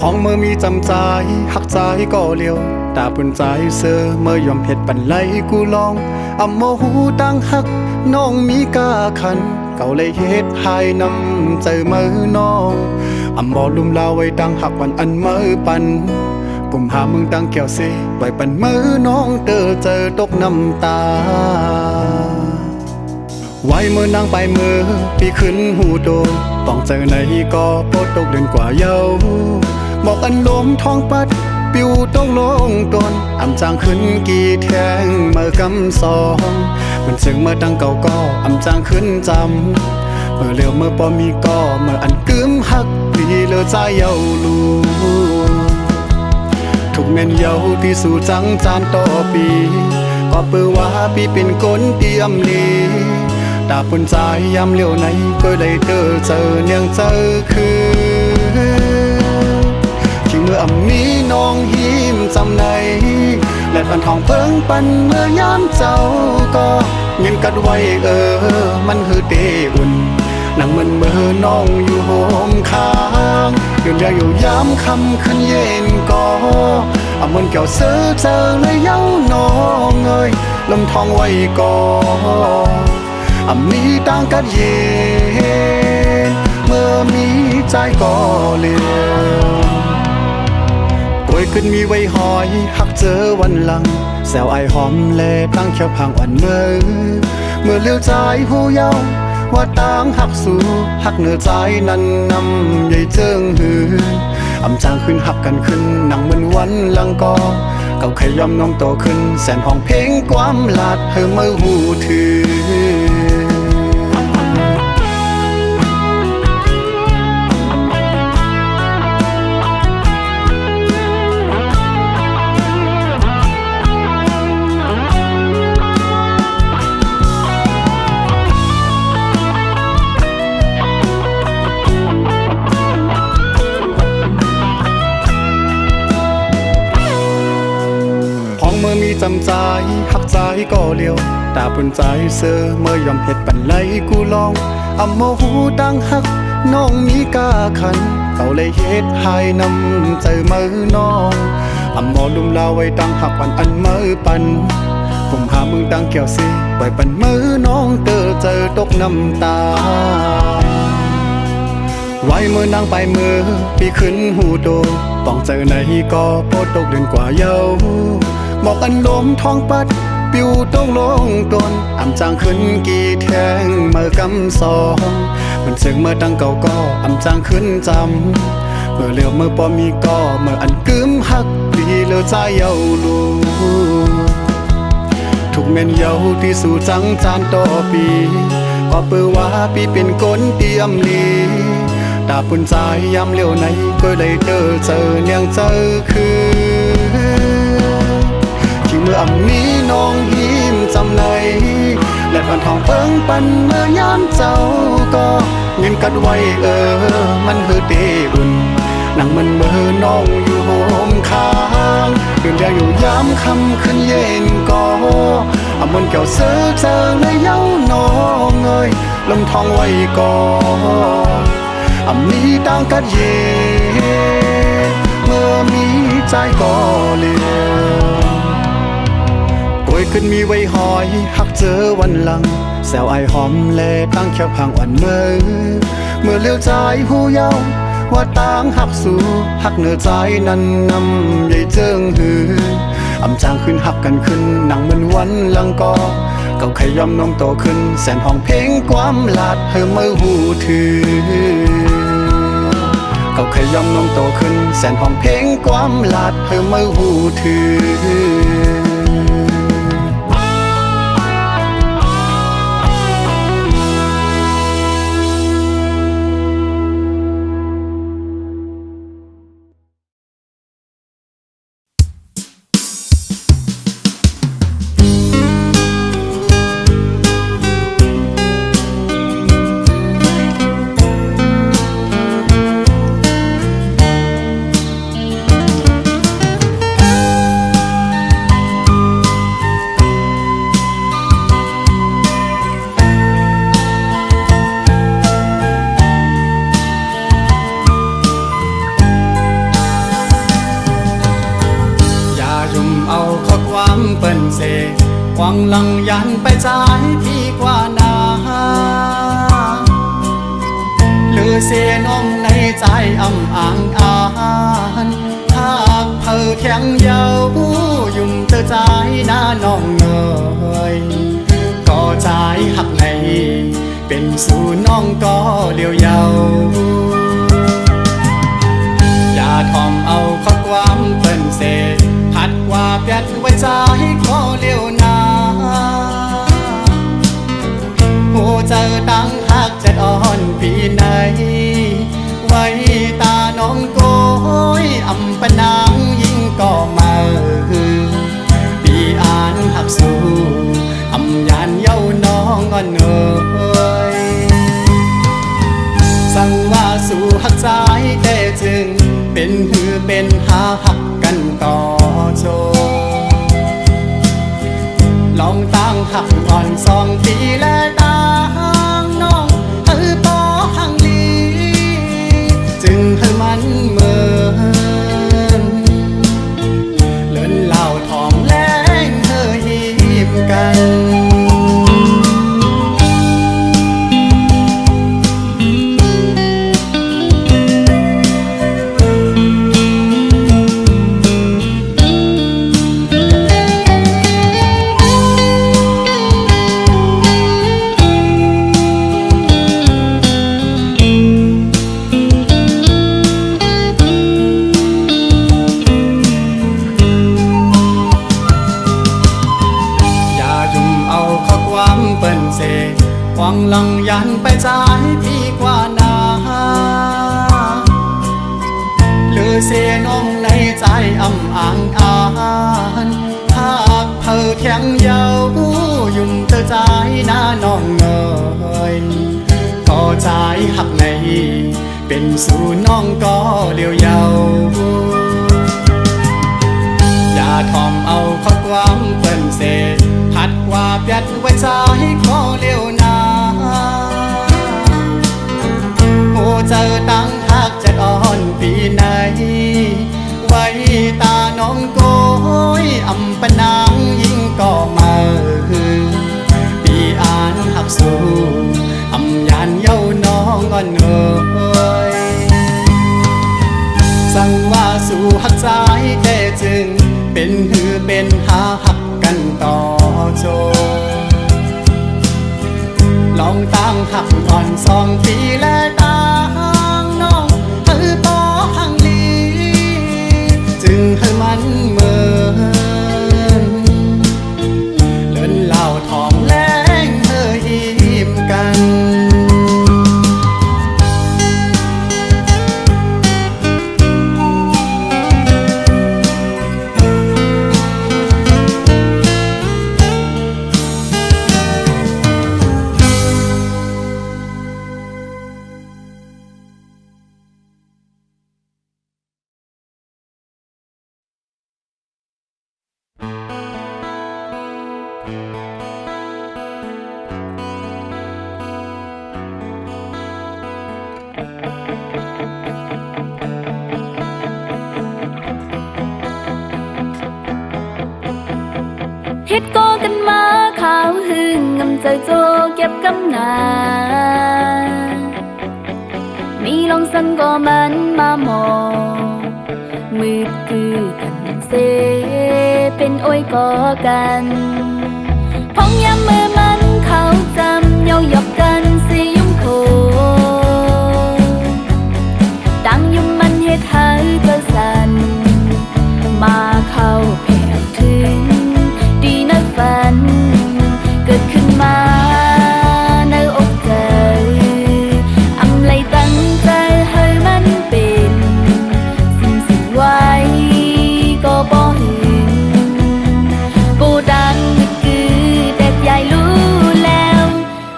ห้องเมื่อมีจำใจหักใจก็เลี้ยวตาปุ่นใจเสือเมื่อยอมเผ็ดปันไหลกูลองอำโมหูตั้งหักน้องมีกาขันเก่าเลยเฮ็ดหายนำใจมือน้องอำบ่ลุมลาไว้ตั้งหักวันอันมือปันกุมหามึงตั้งแก้วเสไว้ปันมือน้องเจอตกน้ำตาไว้มือนางไปมือปีขึ้นหูโดนต้องเจอในก็โปตกเดือนกว่าเยาบอกอันลมท้องปัดปิวต้องลงตนอำจางขึ้นกี่แทงเมื่อกำสองมันซึ่งเมื่อตั้งเก่าก็อำจางขึ้นจำเมื่อเร็วเมื่อปอมีก็เมื่ออันกึมหักดีเลอใจเยาลูทุกเม่นเยาที่สู่จังจานต่อปีก็เปื้อว่าปีเป็นคนเตรียมลีตาปุ่นใจยามเลี้ยวไหนก็เลยเจอเนียงเจอคือที่เมื่อมีน้องหิมจำในและพันทองเพิ่งปันเมื่อยามเจ้าก็เงินกัดไว้มันคือเตอุ่นนั่งมันเมื่อน้องอยู่โฮมค้างยืนเรียงอยู่ยามคำขึ้นเย็นก็เอามันเกี่ยวเสือเจอเลยเย้าน้องเอ้ยลมทองไว้ก็มีต่างกันเย็นเมื่อมีใจก็เลี้ยวป่วยขึ้นมีไว้หอยหักเจอวันหลังแซวไอหอมแลตั้งแค่พังอ่อนเมื่อเลี้ยวใจหูเย้าว่าต่างหักสู่หักเนื้อใจนั้นนำใหญ่เจิงหืออำจางขึ้นหักกันขึ้นหนังเหมือนวันหลังก็เก่าขยอมน้องโตขึ้นแสนห้องเพลงความลาดเธอเมื่อหูถือเมื่อมีจำใจหักใจก็เลี้ยวตาปุ่นใจเสือเมื่อยอมเผ็ดปันไหลกูลองอำโมหูตั้งหักน้องมีกาขันเก่าเลยเฮ็ดหายนำใจมือน้องอำบ่ลุมลาไว้ตั้งหักปันอันมือปันผมหามึงตั้งแก้วสิไว้ปันมือน้องเจอตกน้ำตาไว้มือนางไปมือปีขึ้นหูโดต้องเจอในก็โปตกเดือนกว่าเยาบอกอันลมท้องปัดปิวต้องลงตนอำจางขึ้นกี่แทงเมื่อกำสองมันซึ่งเมื่อตั้งเก่าก็อำจางขึ้นจำเมื่อเลี้ยวเมื่อปอมีก็เมื่ออันกึมหักดีเลอใจเยาลูทุกเม่นเยาที่สู่จังจานต่อปีก็เปื้อว่าปีเป็นคนเตรียมลีตาปุ่นใจยามเลี้ยวไหนก็เลยเจอเนียงเจอคือที่เมื่อมีน้องหิมจำในและพันทองเพิ่งปันเมื่อยามเจ้าก็เงินกัดไว้มันคือเตอุ่นนั่งมันเมื่อน้องอยู่โฮมค้างยืนเรียงอยู่ยามคำขึ้นเย็นก็เอามันเกี่ยวเสือเจอเลยเย้าน้องเอ้ยลมทองไว้ก็มีต่างกันเย็นเมื่อมีใจก็เลี้ยวป่วยขึ้นมีไว้หอยหักเจอวันหลังแซวไอหอมแลตั้งแค่พังอ่อนเมื่อเลี้ยวใจหูเย้าว่าต่างหักสู่หักเนื้อใจนั้นนำใหญ่เจิงหืออำจางขึ้นหักกันขึ้นหนังเหมือนวันหลังก็เก่าขยอมน้องโตขึ้นแสนห้องเพลงความลาดเธอเมื่อหูถือเก่าขยอมน้องโตขึ้นแสนห้องเพลงความลาดเธอเมื่อหูถือ หวังลังยันไปจ่ายพี่กว่านาหรือเสียน้องในใจอ่ำอ่างอ่านหากเธอแข็งเยายุ่มเธอใจหน้าน้องเงยก็ใจหักในเป็นสู่น้องก็เลี้ยวเยาอย่าทอมเอาข้อความเปิ้นเสพัดว่าเปียดไว้ใจก็เลี้ยวนาหูเจอตั้งหักจะอ่อนปีไหนไว้ตาน้องโกยอำปะนางยิ่งก็มาปีอ่านหักสู้อำยานเย้าน้องอ่อนเอ่ยสั่งว่าสู่หักใจแต่จึงเป็นหือเป็นหาหักกันต่อโจลองตั้งหักอ่อน2 ปีและตั้งน้องปอหังลีจึงให้มันเหมือนเลินเหล่าทองแรงเธอหิมกันหวังลังยันไปจ่ายพี่กว่านาหรือเสียน้องในใจอ่ำอ่างอ่านหากเธอแข็งเยายุ่มเธอใจหน้าน้องเงยก็ใจหักในเป็นสู่น้องก็เลี้ยวเยาอย่าทอมเอาข้อความเปิ้นเสพัดว่าเปียดไว้ใจก็เลี้ยวนาหูเจอตั้งหักจะอ่อนปีไหนไว้ตาน้องโกยอำปะนางยิ่งก็มาปีอ่านหักสู้อำยานเย้าน้องอ่อนเอ่ยสั่งว่าสู่หักใจแต่จึงเป็นหือเป็นหาหักกันต่อโจลองตั้งหักอ่อน2 ปีและตั้งน้องปอหังลีจึงให้มันเหมือนเลินเหล่าทองแรงเธอหิมกันเฮ็ดก็กันมาข่าวหึงงำใจโจเก็บกำนามีลองสังก็มันมาหมอมืดคือกันเซเป็นโอ้ยก็กันพองยามเมื่อมันเขาจำเยาหยอกกันสิยุ่งโคตั้งยุ่มมันเฮ็ดให้เธอสั่นมาเข้าแผงถึงดีนักฝันเกิดขึ้นมาในอกใจอำไลตั้งใจให้มันเป็นสิ่งไว้ก็บ่เห็นกูดังคือแต่ใหญ่รู้แล้ว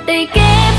ได้เก็บ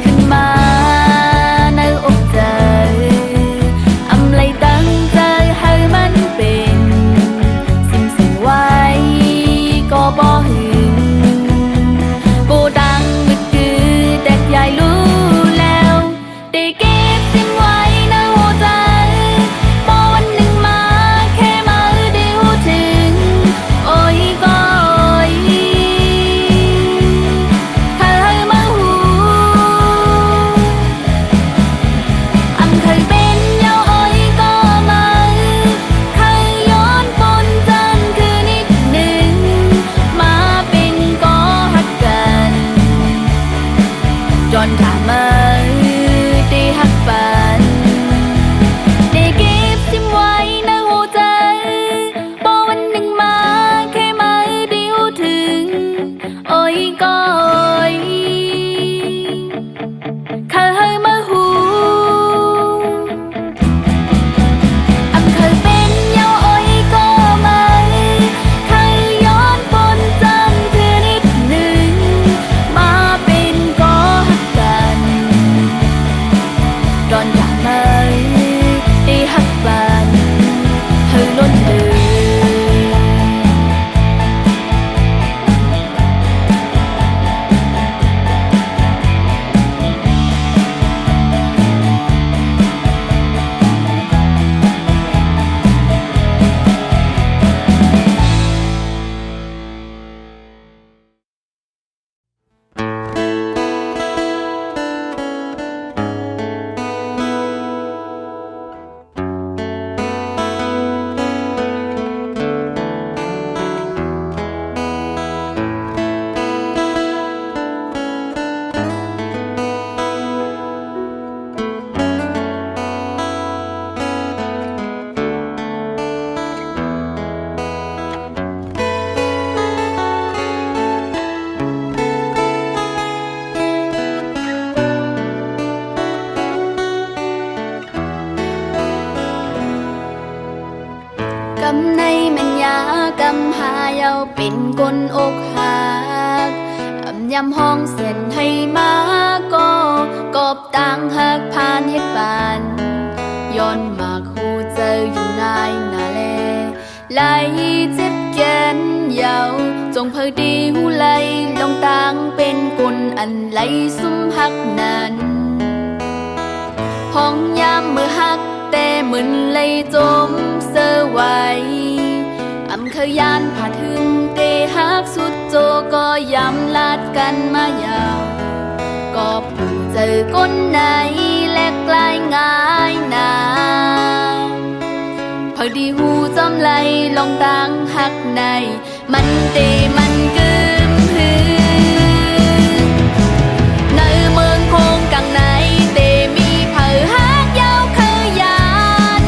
ขึ้นมาในอกใจอำเลยตั้งใจให้มันเป็นสิ่งไว้ก็บ่หึงโกดังมึกคือแดกใหญ่รู้แล้วได้เก็บสิ่งไว้ในหัวใจพอวันหนึ่งมาแค่มาได้หูถึงโอ้ยก็โอ้ยถ้าให้มาหูอำเคยเป็นยาวโอ้ยก็มาเคยย้อนปนจันคือนิดหนึ่งมาเป็นก็ฮักกันจนถ้ามาได้ฮักปันได้เก็บสิ่งไว้ในหัวใจพอวันหนึ่งมาแค่มาได้หูถึงโอ้ยก็โอ้ยเคยมาหูอำเคยเป็นยาวโอ้ยก็มาเคยย้อนปนจันคือนิดหนึ่งมาเป็นก็ฮักกันตอนอยากมาได้ฮักปันให้ล้นเลย กำในมันยากำหาเยาเป็นกลอกหักอำยำห้องเส้นให้มาก็กอบต่างหักผ่านเหตุบานย้อนมากหูเจออยู่นายนาแลไหลเจ็บแกนเยาจงเพอดีหูไหลลองต่างเป็นกลอันไหลซุ่มหักนั้นห้องยามมือหักแต่เหมือนเลยจมเสไว้อำเคยยานผ่าถึงเตหักสุดโจก็ยำลาดกันมายาวก็ผู้เจอก้นไหนและกลายง่ายนาพอดีหูจอมไหลลองต่างหักในมันเตมันกึมหือในเมืองคงกังในเตมีเผอหักยาวเคยยาน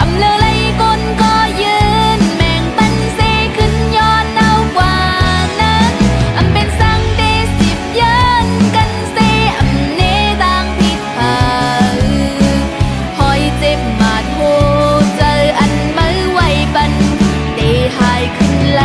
อำเลอไหลก้นก็ยืนแม่งปันเซขึ้นย้อนเอากว่านั้นอำเป็นสังเดสิบยันกันเซอำเนต่างผิดเผอหอยเจ็บมาดโหเจออันมือไว้ปันเตหายขึ้นไหล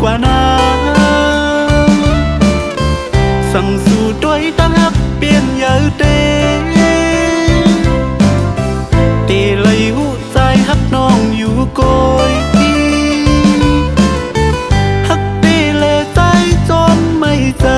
ว่านั้นสั่งสู่ด้วยตั้งฮักเปลี่ยนเยอะเตเลยหูใจฮักน้องอยู่โกยฮักเตเลยใจจนไม่เจอ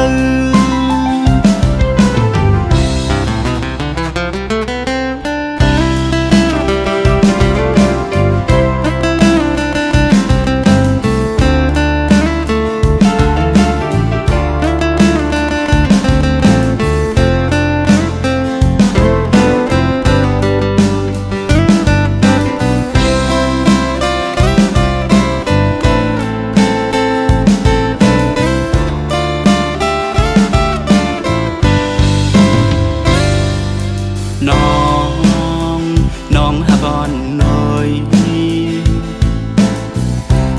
น้องฮักอ่อนน้อย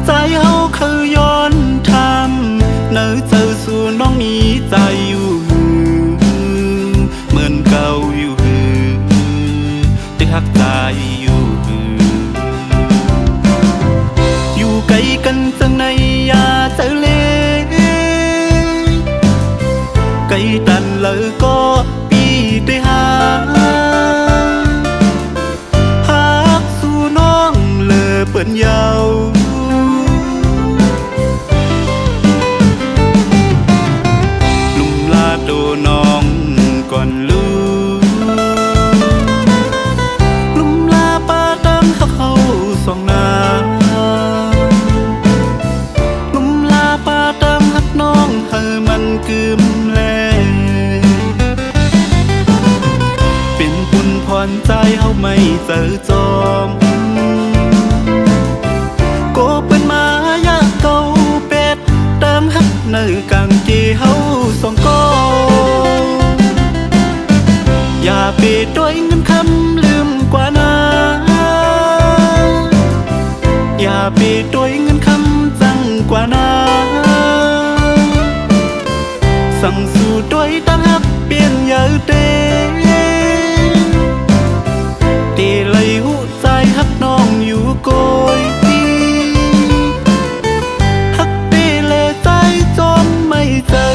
ใจเฮาคือย้อนทำเนื้อเจอสู่น้องมีใจอยู่เหมือนเก่าอยู่แต่ฮักใจอยู่อยู่ไกลกันจังในยาเจอเลไกลตันเลยก็ปีได้หาเปิ้นยาวลุงลาโตน้องก่อนลูลุงลาป้าตามฮักเขาสองนาลุงลาป้าตามฮักน้องให้มันกึมแลเป็นปุ่นพรใจเฮาไม่เจอจอมในกางที่เฮาสองก็อย่าไปด้วยเงินคำลืมกว่านาอย่าไปด้วยเงินคำจังกว่านาสั่งสู่ด้วยตั้งฮักเปลี่ยนเยอะเตเลยหูใจฮักน้องอยู่โกยเจอ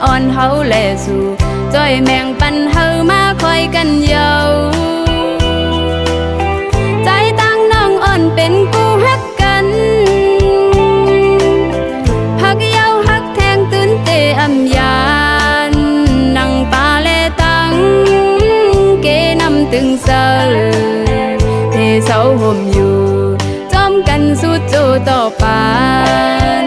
อ่อนเฮาแลสู่จ้อยแมงปันเฮามาคอยกันเยาใจตั้งน้องอ่อนเป็นกูฮักกันฮักเยาฮักแทงตื่นเตอำยานนั่งปาเลตังเกนำตึงเซอเทเสาห่มอยู่จอมกันสู้โจต่อปาน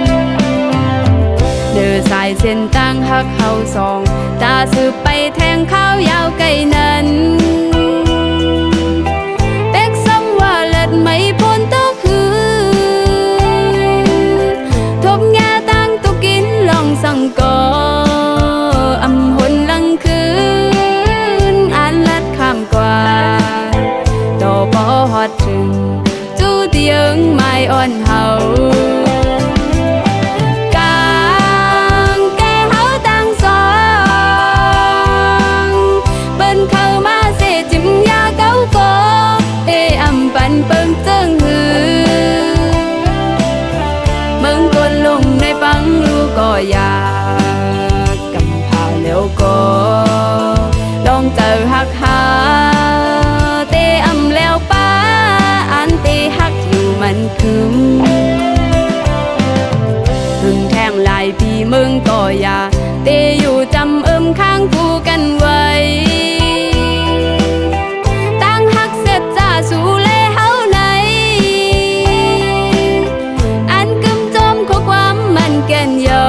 เดินสายเส้นตั้งฮักเฮาสองตาสืบไปแทงข้าวยาวไกลนั้นเป็กซ้ำว่าเลิศไม่พ้นตกคือทบแง่ตั้งตุกินลองสั่งก่ออำหนลังคืนอ่านลัดข้ามกว่าต่อพอฮอดถึงจูเตียงไม้อ่อนเฮาปันเปิงเจิงหือเมืองกนลงในฟังรู้ก็อยากกำพาแล้วก็ลองเจอฮักหาเตอำแล้วป้าอันเตฮักอยู่มันคืมพึ่งแทงลายพี่เมืองก็อยากเตอยู่จำข้างคู่กันไว้ตั้งฮักเสร็จจ้าสู่แก่นเยา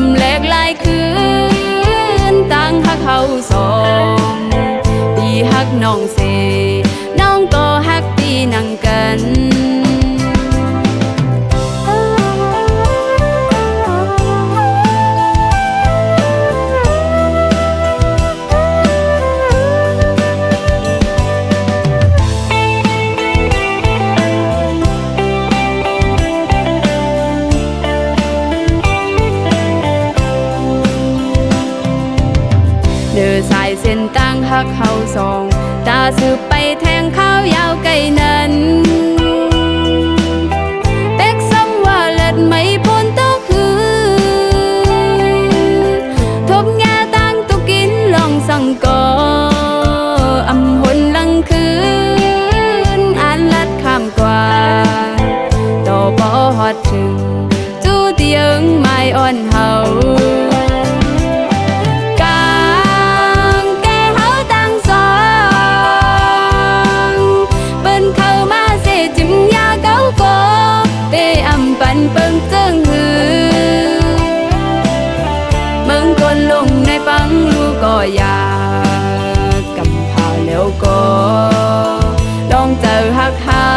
ำแลกหลายคืนต่างฮักเฮาสองพี่ฮักน้องเสน้องก็ฮักพี่นั่งกันเดินสายเส้นต่างฮักเฮาสองตาสืบไปแทงข้าวยาวไกลนั้นเต็กซ้ำว่าเลิศไม่พ้นต่อคือทบแง่ต่างตุกินลองสั่งก่ออำหนลังคืนอ่านลัดข้ามกว่าต่อบ่ฮอดถึงจู้ที่ยังไม่อ่อนเฮาปันเปิงเจิงหือเมืองกนลงในฟังลูกก็อยากกำพาแล้วก็ลองเจอฮักหา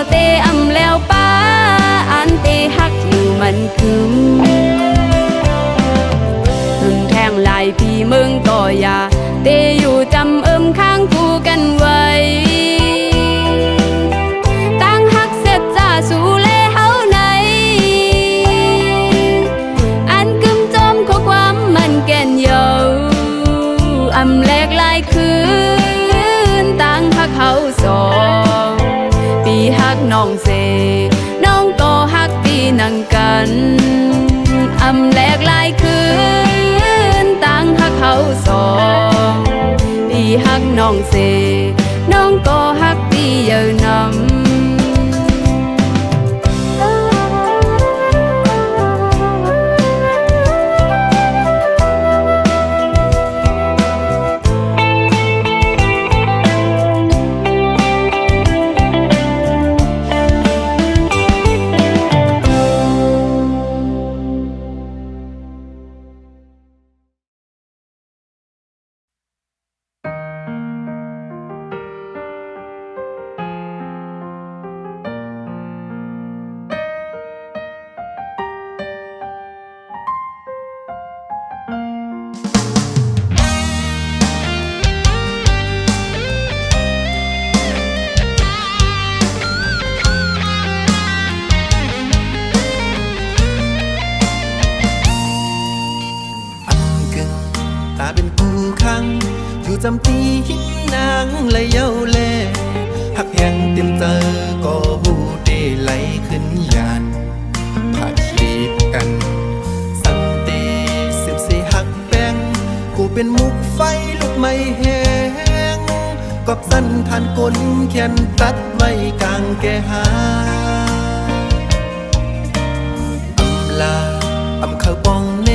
เตอำแล้วป้าอันเตฮักอยู่มันคืมหึงแทงลายพี่เมืองก็อยากเตอยู่จำข้างคู่กันไว้ตั้งฮักเสร็จจ้าสู่อำแลกหลายคืนต่างฮักเฮาสองพี่ฮักน้องเสน้องก็ฮักพี่นั่งกันอำแลกหลายคืนต่างฮักเฮาสองพี่ฮักน้องเสน้องก็ฮักพี่เยอะนำอยู่จำปีหินนางเลยเย้าแลหักแหงเต็มเจอก็หูเดไหลขึ้นยานผ่าชีพกันสังเตสิบสี่หักแป้งกูเป็นมุกไฟลุกไม่แห้งกอบสั้นทานก้นแขนตัดไว้กลางแก่หาอำลาอำเขาปองเน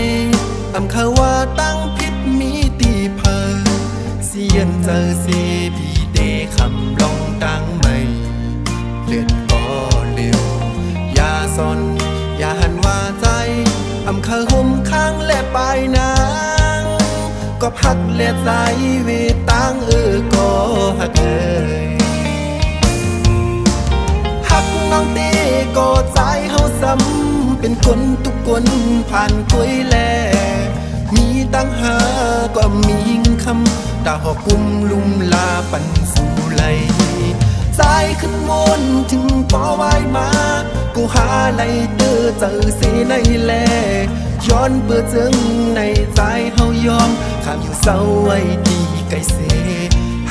อำเขาว่าตั้งพิษมีตีเพอเสียนเจอสีพี่เดคำลองตั้งไม่เลือดก็เร็วยาซอนอย่าหันว่าใจอำเขาห่มข้างและปลายนางก็พักและใจเวตังก็หักหักน้องเต้ก็ใจเฮาซ้ำเป็นคนทุกคนผ่านกล้วยแลมีตั้งหาก็มีหิงคำตาหอกุมลุมลาปันสู่ไหลสายขึ้นวนถึงปอไว้มากูหาไหลเตอเจอเสียในแลย้อนเบื่อจึงในใจเฮายอมข้ามอยู่เศร้าไว้ดีไกลเส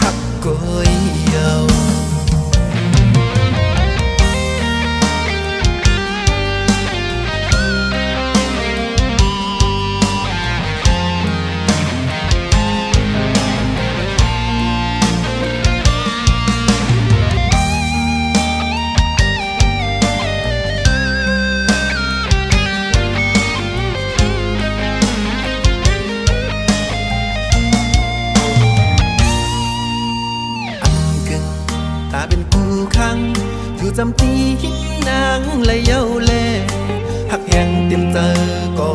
หักก้อยเยาอยู่จำปีหินนางเลยเย้าแลหักแหงเต็มเจอก็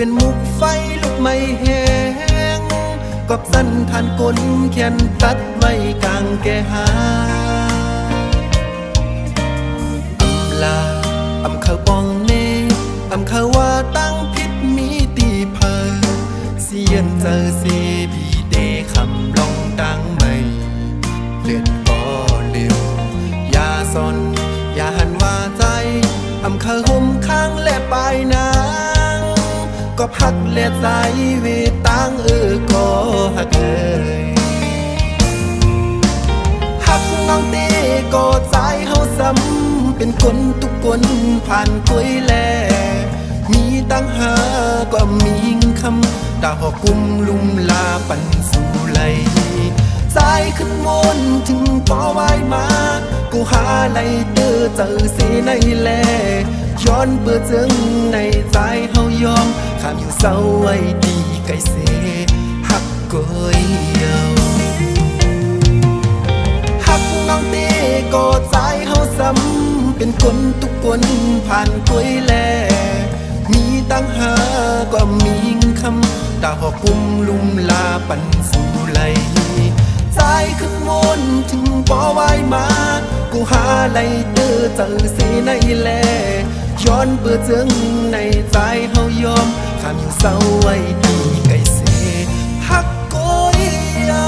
เป็นมุกไฟลุกไม่แห้งกอบสั้นทานกลเขียนตัดไว้กลางแก่หาอำลาอำเขาปองเนอำเขาว่าตั้งพิษมีตีเพอเสียนเจอสีพีเดคำลองตั้งไม่เลือดก็เร็วยาซอนอย่าหันว่าใจอำเขาห่มข้างและปลายนางก็พักและใจเวตังก็หักหักน้องตีก็ใจเฮาซ้ำเป็นคนทุกคนผ่านกวยแลมีตั้งหาก็มีคำตาหอกุมลุมลาปันสู่ไหลสายขึ้นวนถึงปอไว้มากูหาไหลเด้อเจอสีในแลย้อนเบื่อจึงในใจเฮายอมข้ามอยู่เศร้าไว้ดีไกลเสหักกอยเยาหักน้องตีก็ใจเฮาซ้ำเป็นคนทุกคนผ่านกวยแลมีตั้งหาก็มีคำตาหอกุมลุมลาปันสู่ไหลสายขึ้นวนถึงปอไว้มากูหาไหลเด้อเจอสีในแลย้อนเบื่อจึงในใจเฮายอมข้ามอยู่เศร้าไว้ดีไกลเสหักกอยเยา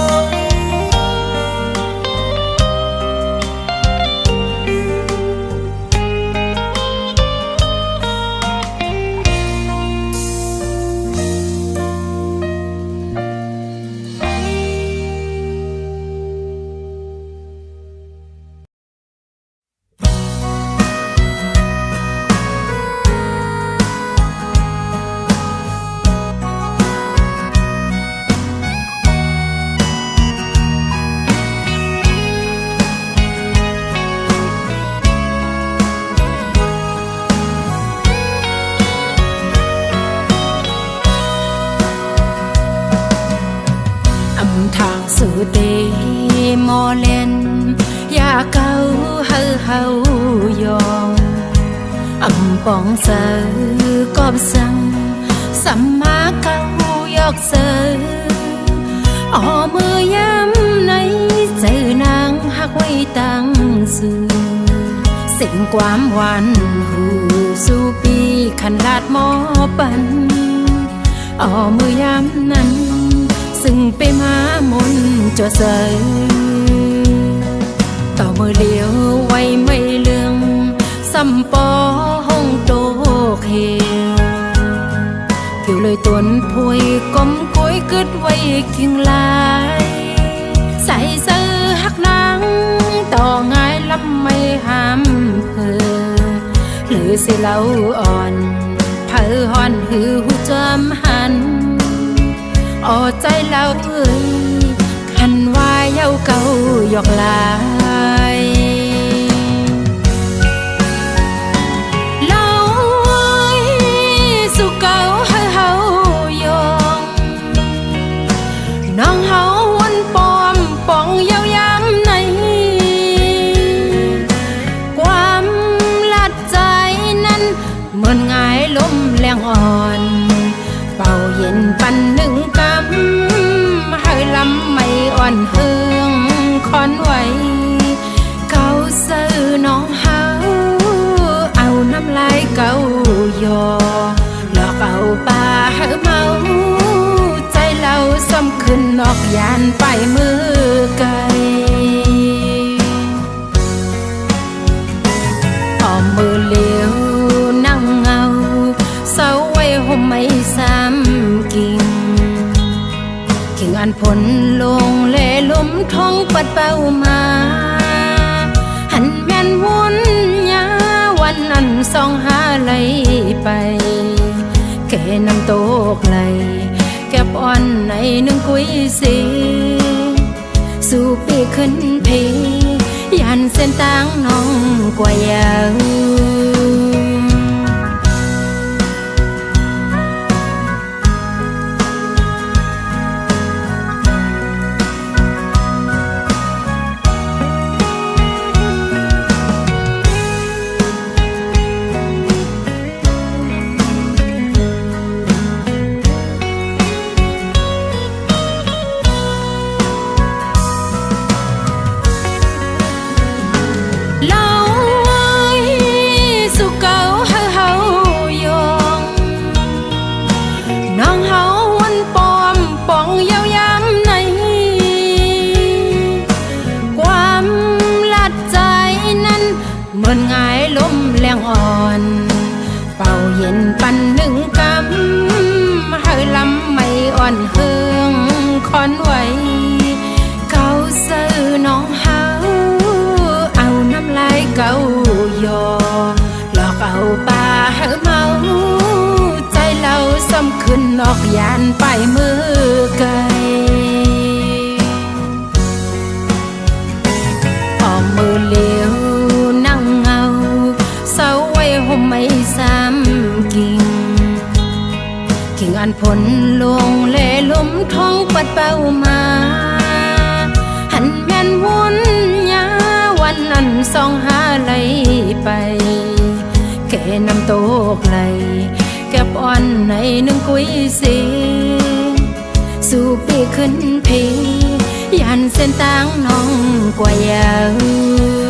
ทางสู่เตมอเลนอย่าเก้าเฮาเฮายองอำปองเสือกอบสังสัมมาเก้ายอกเสือออมือย้ำในเจอนางหักไว้ตั้งสื่อสิ่งความหวานหูสู่ปีขันลาดหมอปันออมือย้ำนั้นซึ่งไปมามนจอเสยต่อมือเลี้ยวไว้ไม่เลืองซ้ำปอห้องโตเขียวผิวเลยตวนพวยก้มกวยกึดไว้กิ่งลายใส่เสื้อหักนางต่อง่ายลำไม่ห้ามเพอหรือสิเล่าอ่อนเผอหอนหือหูจำหันออใจเราเอ้ยขันวายเย้าเก่าหยอกลายเล่าไว้สู่เก่าให้เฮายองน้องเฮาวนปอมป่องเย้ายามในความลัดใจนั้นเหมือนง่ายลมแรงอ่อนเป่าเย็นปันหนึ่งกำให้ลำไม่อ่อนเฮืองคอนไว้เก่าซื้อน้องเฮาเอาน้ำลายเก่ายอหลอกเอาปลาให้เมาใจเราซ้ำขึ้นนอกยานไปมือไกลอ้อมมือเลี้ยวนั่งเงาเศร้าไว้ห่มไม่ซ้ำกิ่งอันผลลงเล่ลุ่มท้องปัดเป้ามาหันแม่นวุ่นยาวันนั้นส่องหาไหลไปแค่น้ำตกไหลแก็บอ่อนในหนึ่งกุยสีสู่ปีขึ้นเพยันเส้นต่างน้องกว่ายาว อนเฮืองคอนไว้เก่าซื้อน้องเฮาเอาน้ำลายเก่ายอหลอกเอาปลาเฮาเมาใจเราซ้ำขึ้นนอกยานไปมือไกลพอมือเหลียวนั่งเงาเศร้าไว้ห่มไม่ซ้ำกิ่งอันผลลงเล่ลุ่มท้องปัดเป้ามาหันแม่นวุ่นยาวันนั้นสองหาไหลไปแค่น้ำโตกไหลแก็บอ่อนในหนึ่งกุยสีสู่ปีขึ้นพียันเส้นต่างน้องกว่ายาว